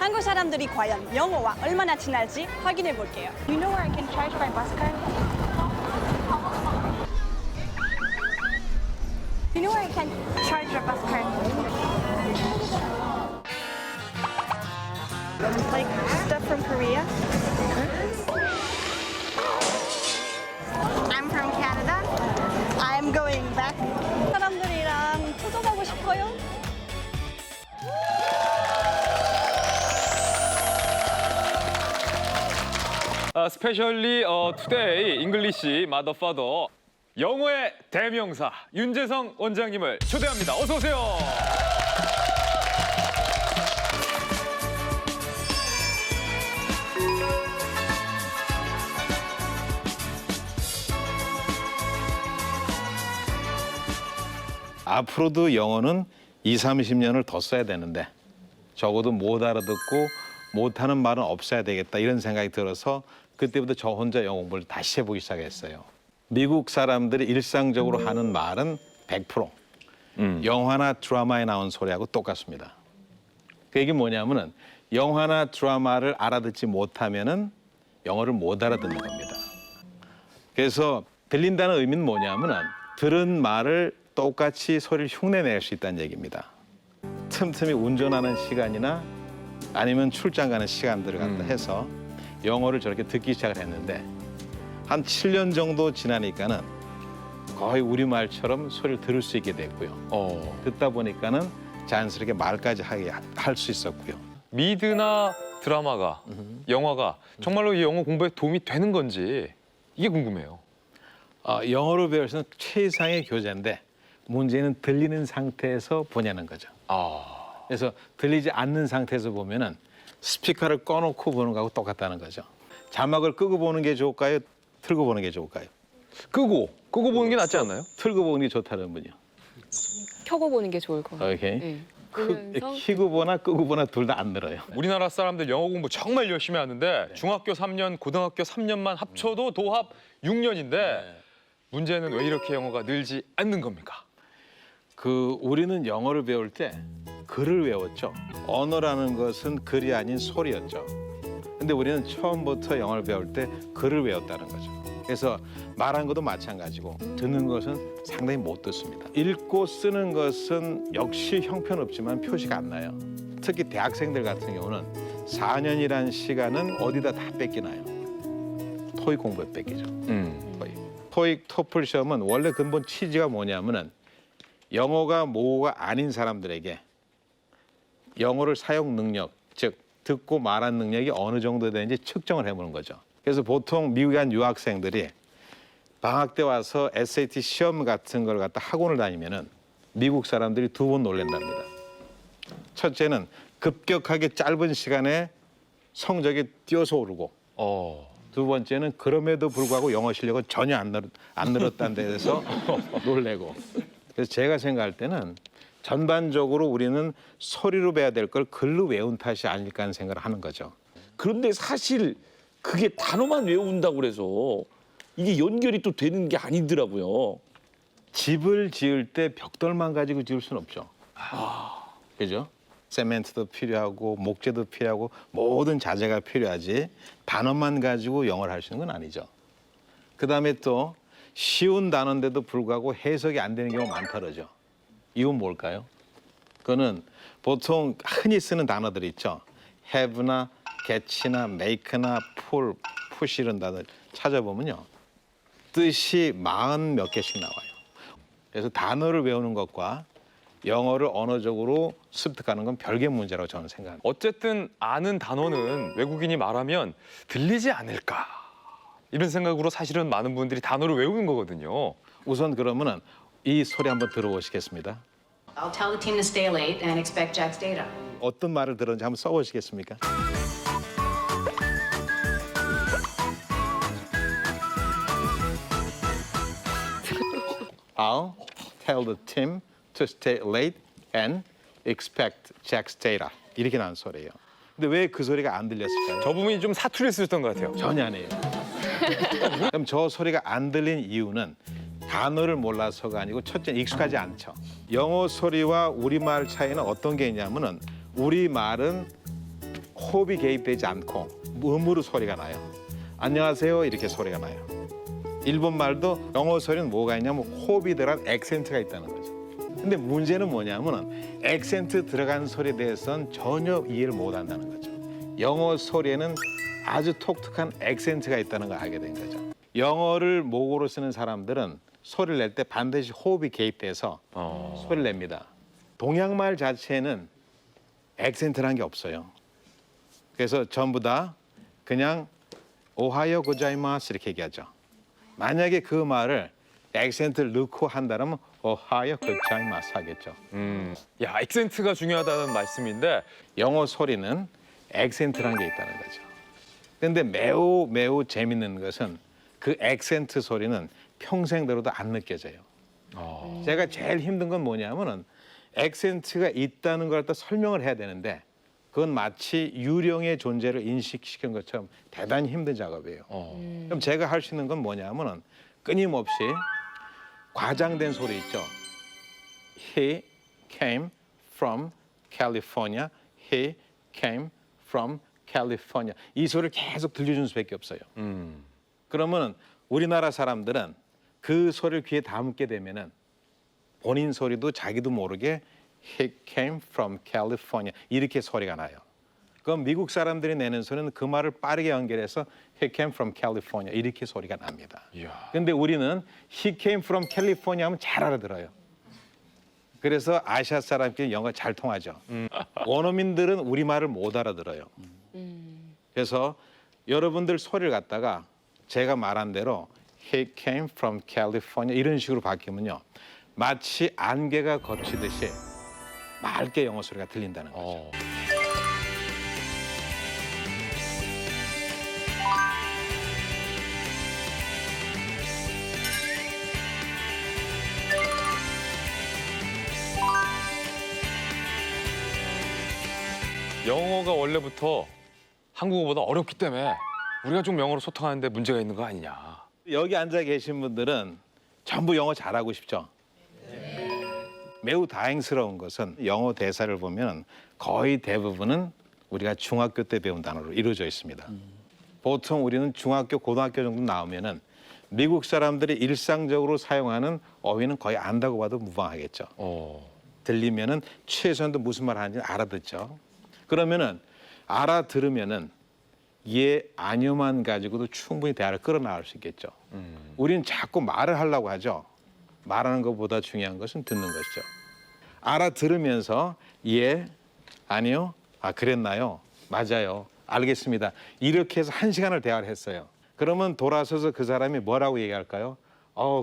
한국 사람들이 과연 영어와 얼마나 친할지 확인해 볼게요. You know where I can charge my bus card? You know where I can charge your bus card? Like stuff from Korea? I'm from Canada. I'm going back. 사람들이랑 투정하고 싶어요. 스페셜리 투데이 잉글리시 마더 파더 영어의 대명사 윤재성 원장님을 초대합니다. 어서 오세요. 앞으로도 영어는 20-30년을 더 써야 되는데 적어도 못 알아듣고 못하는 말은 없어야 되겠다 이런 생각이 들어서 그때부터 저 혼자 영어 공부를 다시 해보기 시작했어요. 미국 사람들이 일상적으로 하는 말은 100% 영화나 드라마에 나온 소리하고 똑같습니다. 그 얘기 뭐냐면은 영화나 드라마를 알아듣지 못하면은 영어를 못 알아듣는 겁니다. 그래서 들린다는 의미는 뭐냐면은 들은 말을 똑같이 소리를 흉내낼 수 있다는 얘기입니다. 틈틈이 운전하는 시간이나 아니면 출장 가는 시간들을 갖다 해서 영어를 저렇게 듣기 시작을 했는데 한 7년 정도 지나니까는 거의 우리말처럼 소리를 들을 수 있게 됐고요. 듣다 보니까는 자연스럽게 말까지 할 수 있었고요. 미드나 드라마가 영화가 정말로 이 영어 공부에 도움이 되는 건지 이게 궁금해요. 영어로 배울 수 있는 최상의 교재인데 문제는 들리는 상태에서 보냐는 거죠. 그래서 들리지 않는 상태에서 보면은 스피커를 꺼놓고 보는 거하고 똑같다는 거죠. 자막을 끄고 보는 게 좋을까요? 틀고 보는 게 좋을까요? 끄고 보는 게 낫지 않나요? 틀고 보는 게 좋다는 분이요. 켜고 보는 게 좋을 것 같아요. 오케이. 네. 보면서 키고 보나 끄고 보나 둘 다 안 늘어요. 우리나라 사람들 영어 공부 정말 열심히 하는데 중학교 3년, 고등학교 3년만 합쳐도 도합 6년인데 문제는 왜 이렇게 영어가 늘지 않는 겁니까? 우리는 영어를 배울 때 글을 외웠죠. 언어라는 것은 글이 아닌 소리였죠. 근데 우리는 처음부터 영어를 배울 때 글을 외웠다는 거죠. 그래서 말하는 것도 마찬가지고 듣는 것은 상당히 못 듣습니다. 읽고 쓰는 것은 역시 형편없지만 표시가 안 나요. 특히 대학생들 같은 경우는 4년이라는 시간은 어디다 다 뺏기나요? 토익 공부에 뺏기죠. 토익, 토플 시험은 원래 근본 취지가 뭐냐면은 영어가 모국어가 아닌 사람들에게 영어를 사용 능력, 즉 듣고 말하는 능력이 어느 정도 되는지 측정을 해보는 거죠. 그래서 보통 미국에 간 유학생들이 방학 때 와서 SAT 시험 같은 걸 갖다 학원을 다니면은 미국 사람들이 두 번 놀란답니다. 첫째는 급격하게 짧은 시간에 성적이 뛰어서 오르고 두 번째는 그럼에도 불구하고 영어 실력은 전혀 안 늘었다는 데 대해서 놀래고. 그래서 제가 생각할 때는 전반적으로 우리는 소리로 배워야 될 걸 글로 외운 탓이 아닐까 하는 생각을 하는 거죠. 그런데 사실 그게 단어만 외운다고 그래서 이게 연결이 또 되는 게 아니더라고요. 집을 지을 때 벽돌만 가지고 지을 수는 없죠. 그죠? 세멘트도 필요하고 목재도 필요하고 모든 자재가 필요하지 단어만 가지고 영어를 할 수 있는 건 아니죠. 그다음에 또 쉬운 단어인데도 불구하고 해석이 안 되는 경우가 많다르죠. 이건 뭘까요? 그거는 보통 흔히 쓰는 단어들 있죠. have나 get나 make나 pull, push 이런 단어들 찾아보면요. 뜻이 40몇 개씩 나와요. 그래서 단어를 외우는 것과 영어를 언어적으로 습득하는 건 별개 문제라고 저는 생각합니다. 어쨌든 아는 단어는 외국인이 말하면 들리지 않을까 이런 생각으로 사실은 많은 분들이 단어를 외우는 거거든요. 우선 그러면은 이 소리 한번 들어보시겠습니다. I'll tell the team to stay late and expect Jack's data. 어떤 말을 들었는지 한번 써보시겠습니까? I'll tell the team to stay late and expect Jack's data. 이렇게 나온 소리예요. 근데 왜 그 소리가 안 들렸을까요? 저 부분이 좀 사투리를 쓰셨던 것 같아요. 전혀 아니에요. 그럼 저 소리가 안 들린 이유는 단어를 몰라서가 아니고 첫째 익숙하지 않죠. 영어 소리와 우리말 차이는 어떤 게 있냐면은 우리말은 호흡이 개입되지 않고 음으로 소리가 나요. 안녕하세요 이렇게 소리가 나요. 일본 말도 영어 소리는 뭐가 있냐면 호흡이 들어간 액센트가 있다는 거죠. 근데 문제는 뭐냐면 액센트 들어간 소리에 대해서는 전혀 이해를 못 한다는 거죠. 영어 소리에는 아주 독특한 액센트가 있다는 걸 알게 된 거죠. 영어를 모국어로 쓰는 사람들은 소리를 낼 때 반드시 호흡이 개입돼서 소리를 냅니다. 동양말 자체는 액센트라는 게 없어요. 그래서 전부 다 그냥 오하요 고자이마스 이렇게 얘기하죠. 만약에 그 말을 액센트를 넣고 한다면 오하요 고자이마스 하겠죠. 야, 액센트가 중요하다는 말씀인데 영어 소리는 액센트라는 게 있다는 거죠. 근데 매우 재밌는 것은 그 액센트 소리는 평생 들어도 안 느껴져요. 제가 제일 힘든 건 뭐냐면은 액센트가 있다는 걸 또 설명을 해야 되는데 그건 마치 유령의 존재를 인식시키는 것처럼 대단히 힘든 작업이에요. 그럼 제가 할 수 있는 건 뭐냐면은 끊임없이 과장된 소리 있죠. He came from California. He came from California. 이 소리를 계속 들려주는 수밖에 없어요. 그러면 우리나라 사람들은 그 소리를 귀에 담게 되면은 본인 소리도 자기도 모르게 He came from California 이렇게 소리가 나요. 그럼 미국 사람들이 내는 소리는 그 말을 빠르게 연결해서 He came from California 이렇게 소리가 납니다. 근데 우리는 He came from California 하면 잘 알아들어요. 그래서 아시아 사람끼리 영어가 잘 통하죠. 원어민들은 우리말을 못 알아들어요. 그래서 여러분들 소리를 갖다가 제가 말한 대로 He came from California 이런 식으로 바뀌면요. 마치 안개가 걷히듯이 맑게 영어 소리가 들린다는 거죠. 영어가 원래부터 한국어보다 어렵기 때문에 우리가 좀 영어로 소통하는데 문제가 있는 거 아니냐. 여기 앉아 계신 분들은 전부 영어 잘하고 싶죠? 매우 다행스러운 것은 영어 대사를 보면 거의 대부분은 우리가 중학교 때 배운 단어로 이루어져 있습니다. 보통 우리는 중학교, 고등학교 정도 나오면은 미국 사람들이 일상적으로 사용하는 어휘는 거의 안다고 봐도 무방하겠죠. 들리면은 최소한도 무슨 말 하는지 알아듣죠. 그러면은 알아들으면은 예, 아니요만 가지고도 충분히 대화를 끌어나갈 수 있겠죠. 우리는 자꾸 말을 하려고 하죠. 말하는 것보다 중요한 것은 듣는 것이죠. 알아들으면서 예, 아니요, 아 그랬나요? 맞아요, 알겠습니다. 이렇게 해서 1시간을 대화를 했어요. 그러면 돌아서서 그 사람이 뭐라고 얘기할까요?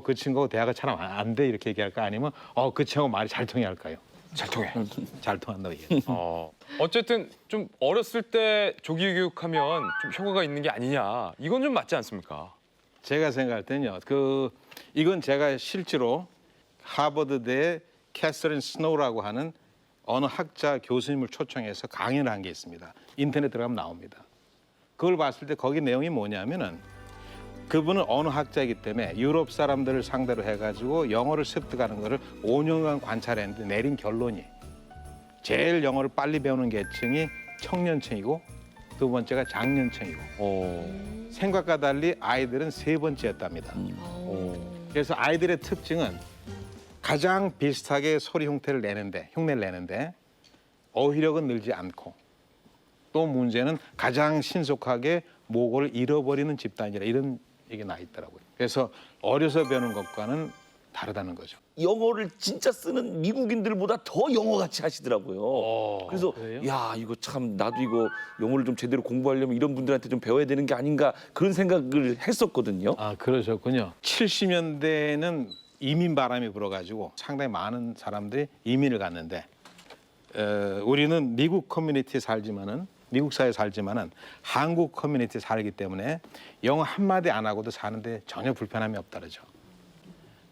그 친구하고 대화가 잘 안 돼 이렇게 얘기할까? 아니면 그 친구하고 말이 잘 통해 할까요? 잘 통해. 잘 통한다고 얘기해요. 어쨌든 좀 어렸을 때 조기 교육하면 좀 효과가 있는 게 아니냐. 이건 좀 맞지 않습니까? 제가 생각할 때는요. 이건 제가 실제로 하버드대 캐서린 스노우라고 하는 어느 학자 교수님을 초청해서 강연을 한 게 있습니다. 인터넷 들어가면 나옵니다. 그걸 봤을 때 거기 내용이 뭐냐면은 그분은 어느 학자이기 때문에 유럽 사람들을 상대로 해가지고 영어를 습득하는 거를 5년간 관찰했는데 내린 결론이 제일 영어를 빨리 배우는 계층이 청년층이고 두 번째가 장년층이고 생각과 달리 아이들은 세 번째였답니다. 그래서 아이들의 특징은 가장 비슷하게 소리 흉내를 내는데 어휘력은 늘지 않고 또 문제는 가장 신속하게 모국어를 잃어버리는 집단이라 이런 얘기 나 있더라고요. 그래서 어려서 배우는 것과는 다르다는 거죠. 영어를 진짜 쓰는 미국인들보다 더 영어같이 하시더라고요. 그래서 그래요? 야 이거 참 나도 이거 영어를 좀 제대로 공부하려면 이런 분들한테 좀 배워야 되는 게 아닌가 그런 생각을 했었거든요. 아 그러셨군요. 70년대에는 이민 바람이 불어가지고 상당히 많은 사람들이 이민을 갔는데 우리는 미국 커뮤니티에 살지만은 미국 사회에 살지만은 한국 커뮤니티에 살기 때문에 영어 한마디 안 하고도 사는데 전혀 불편함이 없다 그러죠.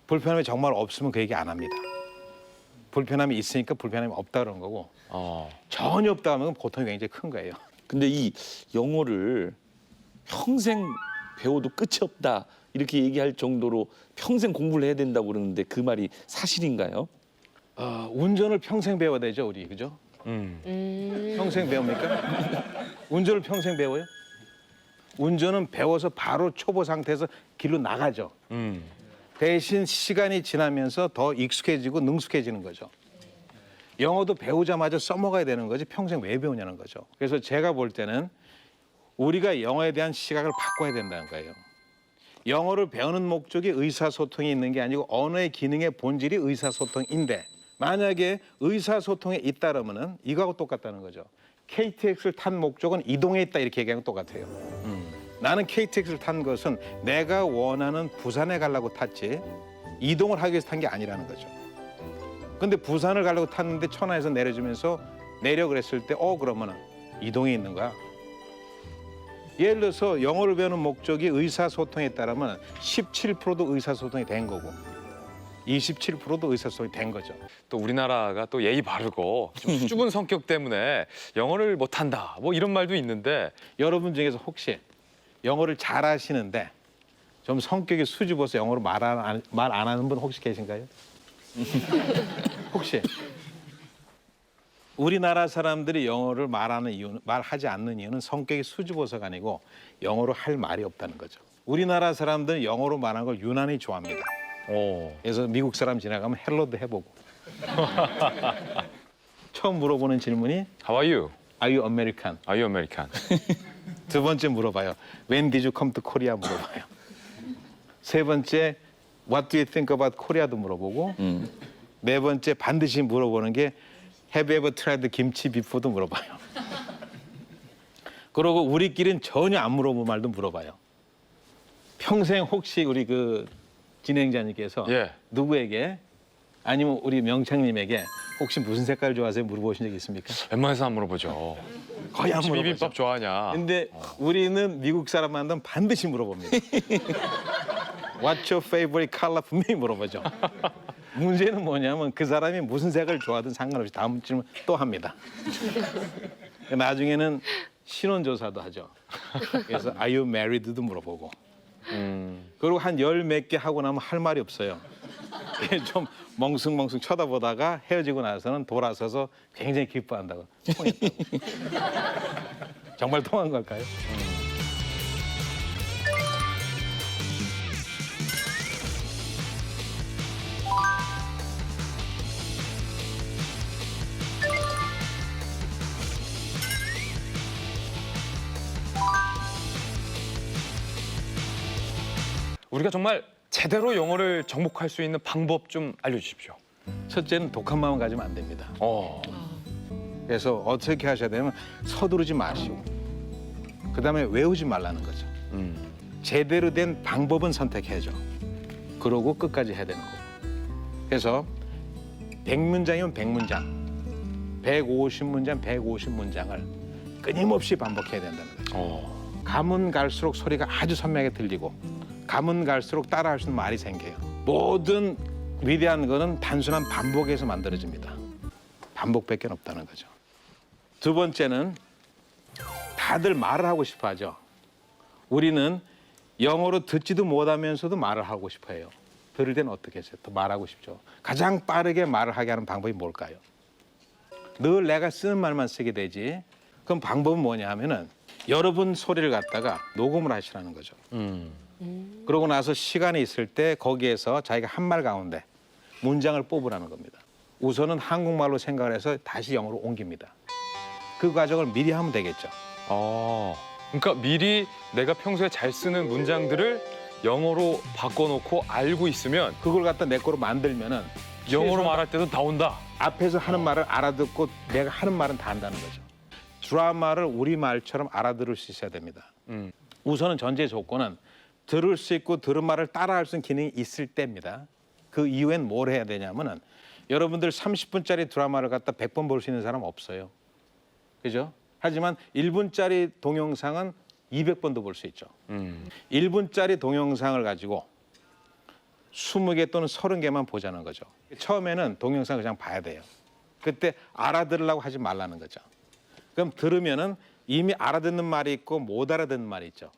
불편함이 정말 없으면 그 얘기 안 합니다. 불편함이 있으니까 불편함이 없다 그런 거고 전혀 없다 하면 고통이 굉장히 큰 거예요. 근데 이 영어를 평생 배워도 끝이 없다 이렇게 얘기할 정도로 평생 공부를 해야 된다고 그러는데 그 말이 사실인가요? 운전을 평생 배워야 되죠, 우리 그죠? 평생 배웁니까? 운전을 평생 배워요? 운전은 배워서 바로 초보 상태에서 길로 나가죠. 대신 시간이 지나면서 더 익숙해지고 능숙해지는 거죠. 영어도 배우자마자 써먹어야 되는 거지 평생 왜 배우냐는 거죠. 그래서 제가 볼 때는 우리가 영어에 대한 시각을 바꿔야 된다는 거예요. 영어를 배우는 목적이 의사소통이 있는 게 아니고 언어의 기능의 본질이 의사소통인데 만약에 의사소통에 잇따르면은 이거하고 똑같다는 거죠. KTX를 탄 목적은 이동에 있다 이렇게 얘기하는 거 똑같아요. 나는 KTX를 탄 것은 내가 원하는 부산에 가려고 탔지 이동을 하기 위해서 탄 게 아니라는 거죠. 근데 부산을 가려고 탔는데 천안에서 내려주면서 내려 그랬을 때 그러면은 이동에 있는 거야. 예를 들어서 영어를 배우는 목적이 의사소통에 따르면 17%도 의사소통이 된 거고 27%도 의사소통이 된 거죠. 또 우리나라가 또 예의 바르고 좀 수줍은 성격 때문에 영어를 못한다 뭐 이런 말도 있는데 여러분 중에서 혹시 영어를 잘하시는데 좀 성격이 수줍어서 영어로 말 안 하는 분 혹시 계신가요? 혹시 우리나라 사람들이 영어를 말하지 않는 이유는 성격이 수줍어서가 아니고 영어로 할 말이 없다는 거죠. 우리나라 사람들은 영어로 말하는 걸 유난히 좋아합니다. 그래서 미국 사람 지나가면 헬로도 해보고 처음 물어보는 질문이 How are you? Are you American? Are you American? 두 번째 물어봐요. When did you come to Korea? 물어봐요. 세 번째 What do you think about Korea도 물어보고 네 번째 반드시 물어보는 게 Have you ever tried 김치 비포도 물어봐요. 그러고 우리끼리는 전혀 안 물어본 말도 물어봐요. 평생 혹시 우리 그 진행자님께서 예. 누구에게 아니면 우리 명창님에게 혹시 무슨 색깔 좋아하세요? 물어보신 적 있습니까? 웬만해서 안 물어보죠. 거의 안 혹시 물어보죠. 비빔밥 좋아하냐? 근데 우리는 미국 사람 만나면 반드시 물어봅니다. What's your favorite color? 분명히 물어보죠. 문제는 뭐냐면 그 사람이 무슨 색을 좋아하든 상관없이 다음 질문 또 합니다. 나중에는 신원조사도 하죠. 그래서 Are you married도 물어보고. 그리고 한 열 몇 개 하고 나면 할 말이 없어요. 좀 멍숭멍숭 쳐다보다가 헤어지고 나서는 돌아서서 굉장히 기뻐한다고. 통했다고. 정말 통한 걸까요? 우리가 정말 제대로 영어를 정복할 수 있는 방법 좀 알려주십시오. 첫째는 독한 마음 가지면 안 됩니다. 그래서 어떻게 하셔야 되냐면 서두르지 마시고 그다음에 외우지 말라는 거죠. 제대로 된 방법은 선택해야죠. 그러고 끝까지 해야 되는 거고. 그래서 100문장이면 100문장, 150문장, 150문장을 끊임없이 반복해야 된다는 거죠. 가면 갈수록 소리가 아주 선명하게 들리고 가면 갈수록 따라할 수 있는 말이 생겨요. 모든 위대한 거는 단순한 반복에서 만들어집니다. 반복밖에 없다는 거죠. 두 번째는 다들 말을 하고 싶어 하죠. 우리는 영어로 듣지도 못하면서도 말을 하고 싶어 해요. 들을 때는 어떻게 했어요? 또 말하고 싶죠. 가장 빠르게 말을 하게 하는 방법이 뭘까요? 늘 내가 쓰는 말만 쓰게 되지. 그럼 방법은 뭐냐 하면은 여러분 소리를 갖다가 녹음을 하시라는 거죠. 그러고 나서 시간이 있을 때 거기에서 자기가 한 말 가운데 문장을 뽑으라는 겁니다. 우선은 한국말로 생각을 해서 다시 영어로 옮깁니다. 그 과정을 미리 하면 되겠죠. 그러니까 미리 내가 평소에 잘 쓰는 문장들을 영어로 바꿔놓고 알고 있으면 그걸 갖다 내 거로 만들면은 영어로 말할 때도 나온다. 앞에서 하는 말을 알아듣고 내가 하는 말은 다 한다는 거죠. 드라마를 우리말처럼 알아들을 수 있어야 됩니다. 우선은 전제 조건은 들을 수 있고 들은 말을 따라할 수 있는 기능이 있을 때입니다. 그 이후엔 뭘 해야 되냐면은 여러분들 30분짜리 드라마를 갖다 100번 볼 수 있는 사람 없어요. 그죠? 하지만 1분짜리 동영상은 200번도 볼 수 있죠. 1분짜리 동영상을 가지고 20개 또는 30개만 보자는 거죠. 처음에는 동영상을 그냥 봐야 돼요. 그때 알아들으려고 하지 말라는 거죠. 그럼 들으면은 이미 알아듣는 말이 있고 못 알아듣는 말이 있죠.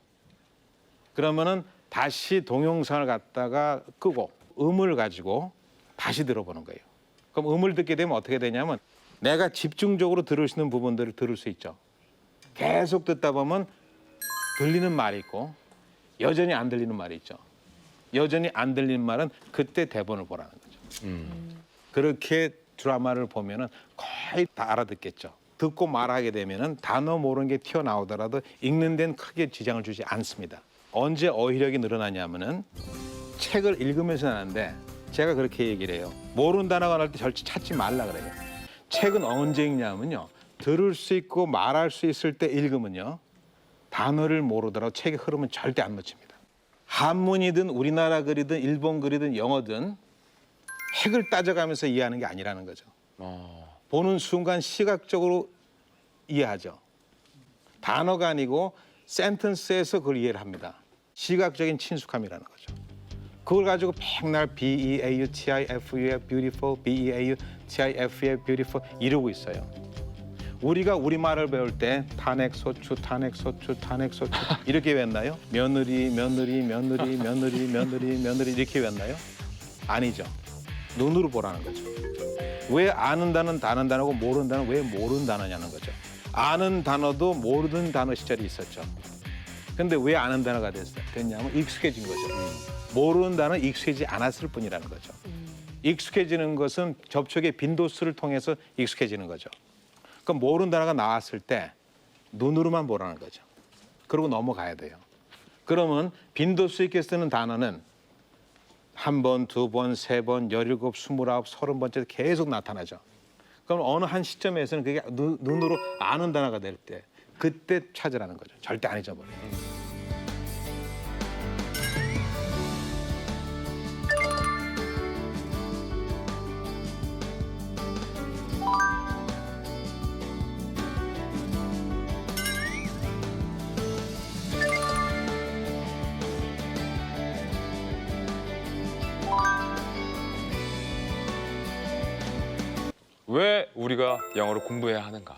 그러면은 다시 동영상을 갖다가 끄고 음을 가지고 다시 들어보는 거예요. 그럼 음을 듣게 되면 어떻게 되냐면 내가 집중적으로 들을 수 있는 부분들을 들을 수 있죠. 계속 듣다 보면 들리는 말이 있고 여전히 안 들리는 말이 있죠. 여전히 안 들리는 말은 그때 대본을 보라는 거죠. 그렇게 드라마를 보면은 거의 다 알아듣겠죠. 듣고 말하게 되면은 단어 모르는 게 튀어나오더라도 읽는 데는 크게 지장을 주지 않습니다. 언제 어휘력이 늘어나냐면은 책을 읽으면서 하는데 제가 그렇게 얘기를 해요. 모르는 단어가 나올 때 절대 찾지 말라 그래요. 책은 언제 읽냐면요. 들을 수 있고 말할 수 있을 때 읽으면요. 단어를 모르더라도 책의 흐름은 절대 안 놓칩니다. 한문이든 우리나라 글이든 일본 글이든 영어든 핵을 따져가면서 이해하는 게 아니라는 거죠. 보는 순간 시각적으로 이해하죠. 단어가 아니고 센텐스에서 그걸 이해를 합니다. 시각적인 친숙함이라는 거죠. 그걸 가지고 백날 B-E-A-U-T-I-F-U-L beautiful, B-E-A-U-T-I-F-U-L beautiful 이러고 있어요. 우리가 우리말을 배울 때 탄핵소추, 탄핵소추, 탄핵소추 이렇게 외웠나요? 며느리, 며느리, 며느리, 며느리, 며느리, 며느리 이렇게 외웠나요? 아니죠. 눈으로 보라는 거죠. 왜 아는 단어는 아는 단어고 모르는 단어는 왜 모르는 단어냐는 거죠. 아는 단어도 모르는 단어 시절이 있었죠. 근데 왜 아는 단어가 됐냐면 익숙해진 거죠. 모르는 단어는 익숙해지지 않았을 뿐이라는 거죠. 익숙해지는 것은 접촉의 빈도수를 통해서 익숙해지는 거죠. 그럼 모르는 단어가 나왔을 때 눈으로만 보라는 거죠. 그러고 넘어가야 돼요. 그러면 빈도수 있게 쓰는 단어는 한 번, 두 번, 세 번, 17, 29, 30번째 계속 나타나죠. 그럼 어느 한 시점에서는 그게 눈으로 아는 단어가 될 때 그때 찾으라는 거죠. 절대 안 잊어버려요. 왜 우리가 영어를 공부해야 하는가?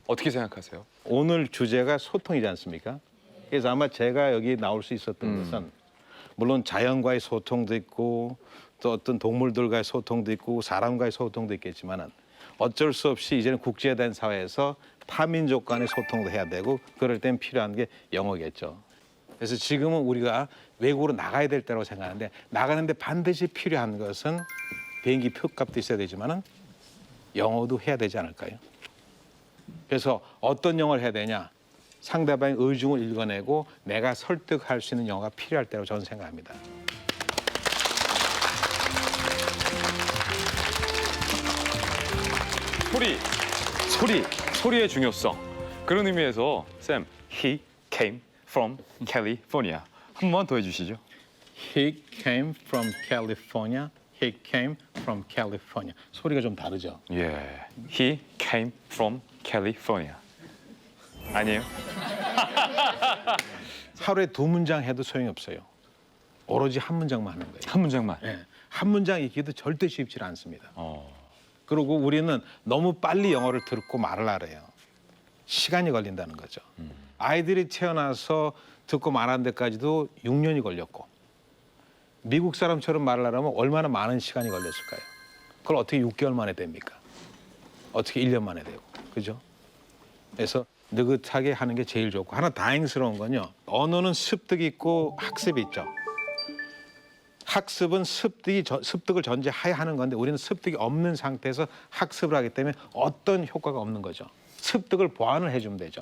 어떻게 생각하세요? 오늘 주제가 소통이지 않습니까? 그래서 아마 제가 여기 나올 수 있었던 것은 물론 자연과의 소통도 있고 또 어떤 동물들과의 소통도 있고 사람과의 소통도 있겠지만은 어쩔 수 없이 이제는 국제화된 사회에서 타민족 간의 소통도 해야 되고 그럴 땐 필요한 게 영어겠죠. 그래서 지금은 우리가 외국으로 나가야 될 때라고 생각하는데 나가는데 반드시 필요한 것은 비행기 표값도 있어야 되지만은 영어도 해야 되지 않을까요? 그래서 어떤 영어를 해야 되냐? 상대방의 의중을 읽어내고 내가 설득할 수 있는 영어가 필요할 때라고 저는 생각합니다. 소리의 중요성. 그런 의미에서 쌤, he came from California. 한 번 더 해주시죠. He came from California. He came from California. 소리가 좀 다르죠? 예, he came from California. 아니에요? 하루에 2문장 해도 소용이 없어요. 오로지 한 문장만 하는 거예요. 한 문장만. 네. 한 문장 읽기도 절대 쉽지 않습니다. 그리고 우리는 너무 빨리 영어를 듣고 말을 알아요. 시간이 걸린다는 거죠. 아이들이 태어나서 듣고 말하는 데까지도 6년이 걸렸고 미국 사람처럼 말을 하려면 얼마나 많은 시간이 걸렸을까요? 그걸 어떻게 6개월 만에 됩니까? 어떻게 1년 만에 되고, 그죠? 그래서 느긋하게 하는 게 제일 좋고 하나 다행스러운 건요. 언어는 습득이 있고 학습이 있죠. 학습은 습득을 전제하에 하는 건데 우리는 습득이 없는 상태에서 학습을 하기 때문에 어떤 효과가 없는 거죠. 습득을 보완을 해주면 되죠.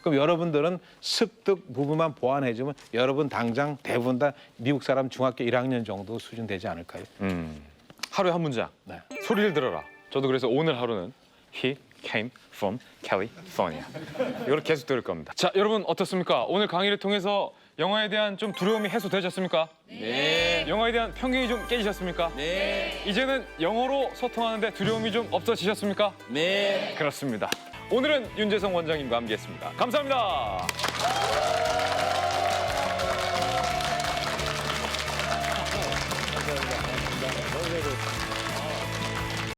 그럼 여러분들은 습득 부분만 보완해주면 여러분 당장 대부분 다 미국 사람 중학교 1학년 정도 수준 되지 않을까요? 하루에 한 문장. 네. 소리를 들어라. 저도 그래서 오늘 하루는 he came from California. 이걸 계속 들을 겁니다. 자, 여러분 어떻습니까? 오늘 강의를 통해서 영어에 대한 좀 두려움이 해소되셨습니까? 네. 영어에 대한 편견이 좀 깨지셨습니까? 네. 이제는 영어로 소통하는데 두려움이 좀 없어지셨습니까? 네. 그렇습니다. 오늘은 윤재성 원장님과 함께했습니다. 감사합니다.